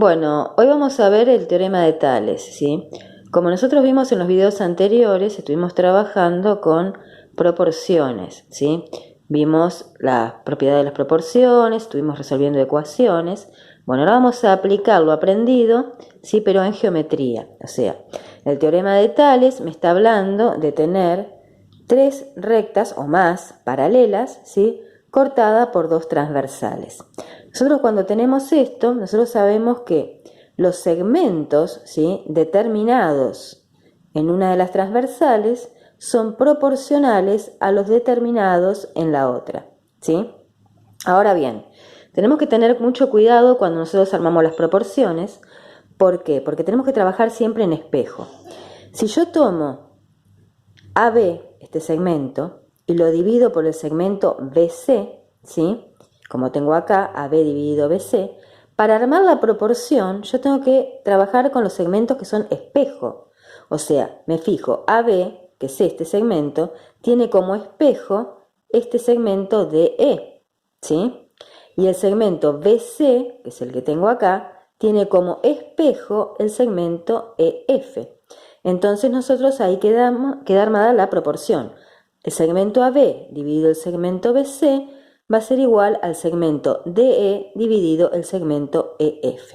Bueno, hoy vamos a ver el teorema de Tales, ¿sí? Como nosotros vimos en los videos anteriores, estuvimos trabajando con proporciones, ¿sí? Vimos la propiedad de las proporciones, estuvimos resolviendo ecuaciones. Bueno, ahora vamos a aplicar lo aprendido, ¿sí? Pero en geometría. O sea, el teorema de Tales me está hablando de tener tres rectas o más paralelas, ¿sí? Cortada por dos transversales. Nosotros cuando tenemos esto, nosotros sabemos que los segmentos, ¿sí? Determinados en una de las transversales son proporcionales a los determinados en la otra, ¿sí? Ahora bien, tenemos que tener mucho cuidado cuando nosotros armamos las proporciones. ¿Por qué? Porque tenemos que trabajar siempre en espejo. Si yo tomo AB, este segmento, y lo divido por el segmento BC, ¿sí? Como tengo acá AB dividido BC, para armar la proporción yo tengo que trabajar con los segmentos que son espejo. O sea, me fijo, AB, que es este segmento, tiene como espejo este segmento DE, ¿sí? Y el segmento BC, que es el que tengo acá, tiene como espejo el segmento EF. Entonces nosotros ahí queda armada la proporción. El segmento AB dividido el segmento BC va a ser igual al segmento DE dividido el segmento EF.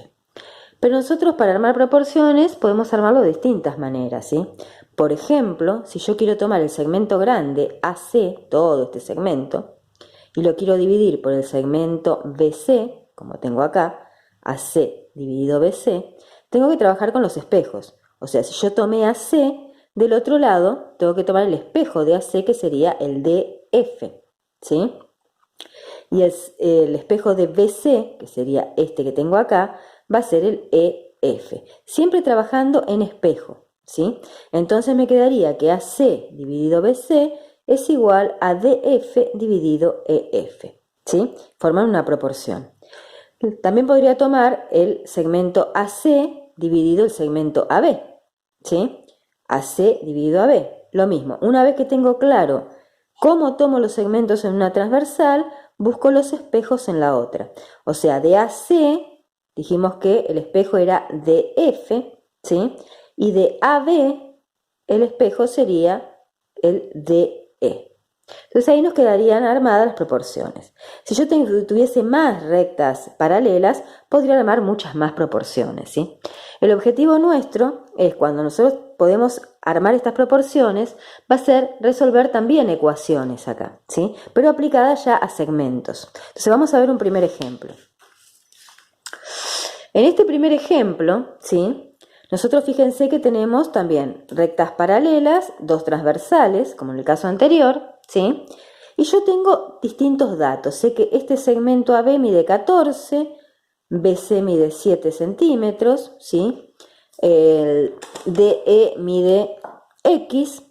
Pero nosotros para armar proporciones podemos armarlo de distintas maneras, ¿sí? Por ejemplo, si yo quiero tomar el segmento grande AC, todo este segmento, y lo quiero dividir por el segmento BC, como tengo acá, AC dividido BC, tengo que trabajar con los espejos. O sea, si yo tomé AC, del otro lado tengo que tomar el espejo de AC, que sería el DF, ¿sí? Y el espejo de BC, que sería este que tengo acá, va a ser el EF. Siempre trabajando en espejo, ¿sí? Entonces me quedaría que AC dividido BC es igual a DF dividido EF, ¿sí? Forman una proporción. También podría tomar el segmento AC dividido el segmento AB, ¿sí? AC dividido AB, lo mismo. Una vez que tengo claro cómo tomo los segmentos en una transversal, busco los espejos en la otra. O sea, de AC dijimos que el espejo era DF, ¿sí? Y de AB el espejo sería el DE. Entonces ahí nos quedarían armadas las proporciones. Si yo tuviese más rectas paralelas, podría armar muchas más proporciones, ¿sí? El objetivo nuestro es, cuando nosotros podemos armar estas proporciones, va a ser resolver también ecuaciones acá, ¿sí? Pero aplicadas ya a segmentos. Entonces vamos a ver un primer ejemplo. En este primer ejemplo, ¿sí? Nosotros fíjense que tenemos también rectas paralelas, dos transversales, como en el caso anterior, ¿sí? Y yo tengo distintos datos. Sé que este segmento AB mide 14, BC mide 7 centímetros, ¿sí? El DE mide X,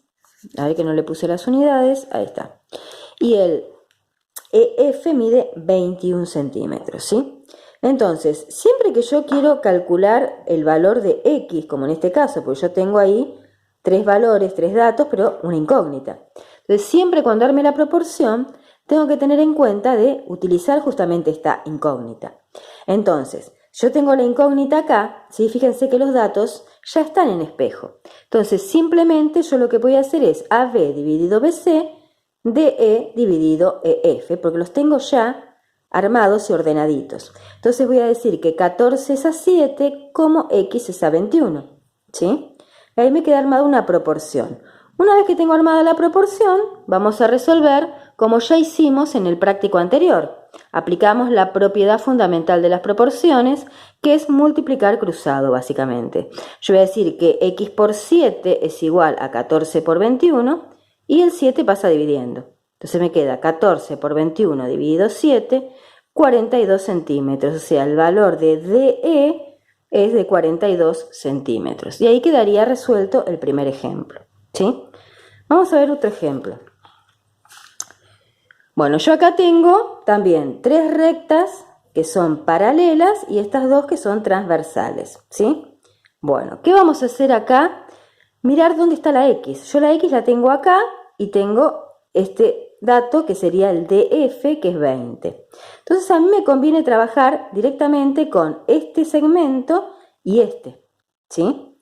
a ver que no le puse las unidades, ahí está. Y el EF mide 21 centímetros, ¿sí? Entonces, siempre que yo quiero calcular el valor de X, como en este caso, porque yo tengo ahí tres valores, tres datos, pero una incógnita. Entonces, siempre cuando arme la proporción, tengo que tener en cuenta de utilizar justamente esta incógnita. Entonces, yo tengo la incógnita acá, ¿sí? Fíjense que los datos ya están en espejo. Entonces, simplemente yo lo que voy a hacer es AB dividido BC, DE dividido EF, porque los tengo ya armados y ordenaditos. Entonces voy a decir que 14 es a 7, como X es a 21, ¿sí? Ahí me queda armada una proporción. Una vez que tengo armada la proporción, vamos a resolver como ya hicimos en el práctico anterior. Aplicamos la propiedad fundamental de las proporciones, que es multiplicar cruzado, básicamente. Yo voy a decir que X por 7 es igual a 14 por 21, y el 7 pasa dividiendo. Entonces me queda 14 por 21 dividido 7, 42 centímetros. O sea, el valor de DE es de 42 centímetros. Y ahí quedaría resuelto el primer ejemplo, ¿sí? Vamos a ver otro ejemplo. Bueno, yo acá tengo también tres rectas que son paralelas y estas dos que son transversales, ¿sí? Bueno, ¿qué vamos a hacer acá? Mirar dónde está la X. Yo la X la tengo acá y tengo este dato que sería el DF, que es 20. Entonces a mí me conviene trabajar directamente con este segmento y este, ¿sí?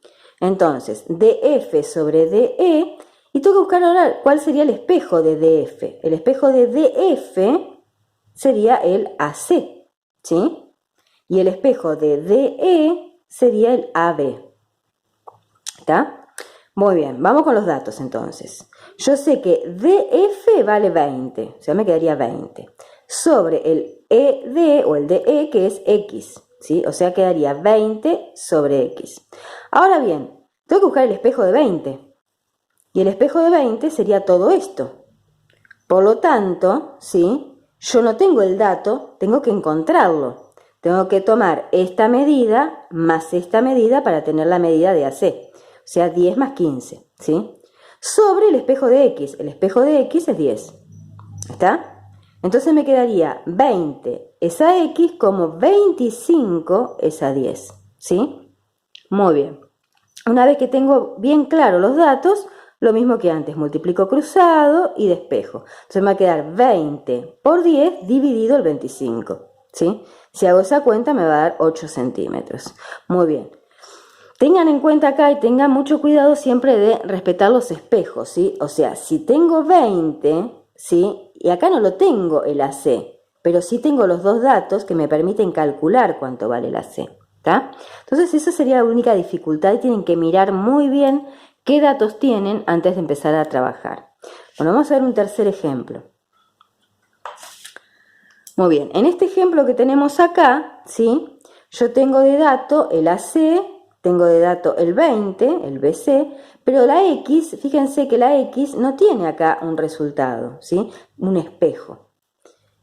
Entonces, DF sobre DE, y tengo que buscar ahora cuál sería el espejo de DF. El espejo de DF sería el AC, ¿sí? Y el espejo de DE sería el AB. ¿Está? Muy bien, vamos con los datos entonces. Yo sé que DF vale 20, o sea, me quedaría 20. Sobre el ED o el DE, que es X, ¿sí? O sea, quedaría 20 sobre X. Ahora bien, tengo que buscar el espejo de 20. Y el espejo de 20 sería todo esto. Por lo tanto, ¿sí? Yo no tengo el dato, tengo que encontrarlo. Tengo que tomar esta medida más esta medida para tener la medida de AC. O sea, 10 más 15, ¿sí? Sobre el espejo de X. El espejo de X es 10. ¿Está? Entonces me quedaría 20 es a X como 25 es a 10, ¿sí? Muy bien. Una vez que tengo bien claro los datos, lo mismo que antes, multiplico cruzado y despejo. Entonces me va a quedar 20 por 10 dividido el 25, ¿sí? Si hago esa cuenta me va a dar 8 centímetros. Muy bien. Tengan en cuenta acá y tengan mucho cuidado siempre de respetar los espejos, ¿sí? O sea, si tengo 20, ¿sí? Y acá no lo tengo el AC, pero sí tengo los dos datos que me permiten calcular cuánto vale el AC, ¿está? Entonces esa sería la única dificultad y tienen que mirar muy bien qué datos tienen antes de empezar a trabajar. Bueno, vamos a ver un tercer ejemplo. Muy bien, en este ejemplo que tenemos acá, ¿sí? Yo tengo de dato el AC, tengo de dato el 20, el BC, pero la X, fíjense que la X no tiene acá un resultado, ¿sí? Un espejo.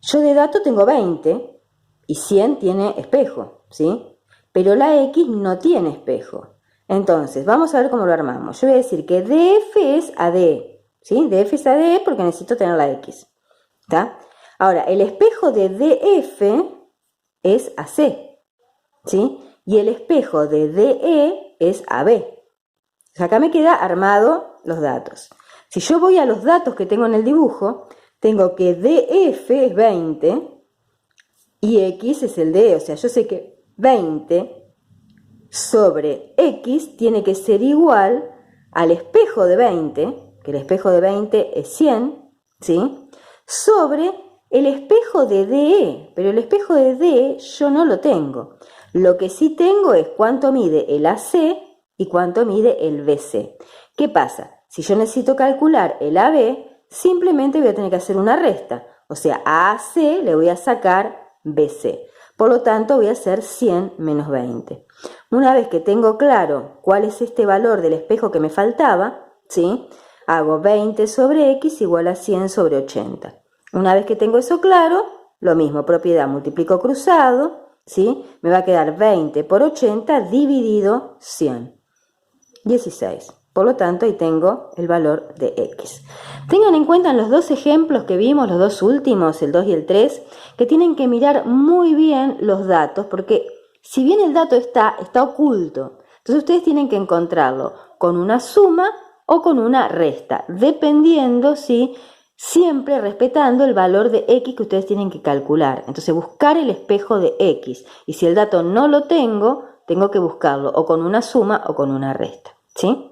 Yo de dato tengo 20 y 100 tiene espejo, ¿sí? Pero la X no tiene espejo. Entonces, vamos a ver cómo lo armamos. Yo voy a decir que DF es AD, ¿sí? DF es AD porque necesito tener la X, ¿está? Ahora, el espejo de DF es AC, ¿sí? Y el espejo de DE es AB. O sea, acá me queda armado los datos. Si yo voy a los datos que tengo en el dibujo, tengo que DF es 20 y X es el DE. O sea, yo sé que 20 sobre X tiene que ser igual al espejo de 20, que el espejo de 20 es 100, ¿sí? Sobre el espejo de DE, pero el espejo de DE yo no lo tengo. Lo que sí tengo es cuánto mide el AC y cuánto mide el BC. ¿Qué pasa? Si yo necesito calcular el AB, simplemente voy a tener que hacer una resta. O sea, a AC le voy a sacar BC. Por lo tanto, voy a hacer 100 menos 20. Una vez que tengo claro cuál es este valor del espejo que me faltaba, ¿sí? Hago 20 sobre X igual a 100 sobre 80. Una vez que tengo eso claro, lo mismo, propiedad, multiplico cruzado, ¿sí? Me va a quedar 20 por 80 dividido 100. 16. Por lo tanto, ahí tengo el valor de X. Tengan en cuenta en los dos ejemplos que vimos, los dos últimos, el 2 y el 3, que tienen que mirar muy bien los datos, porque si bien el dato está oculto, entonces ustedes tienen que encontrarlo con una suma o con una resta, dependiendo si siempre respetando el valor de X que ustedes tienen que calcular. Entonces buscar el espejo de X, y si el dato no lo tengo, tengo que buscarlo o con una suma o con una resta, ¿sí?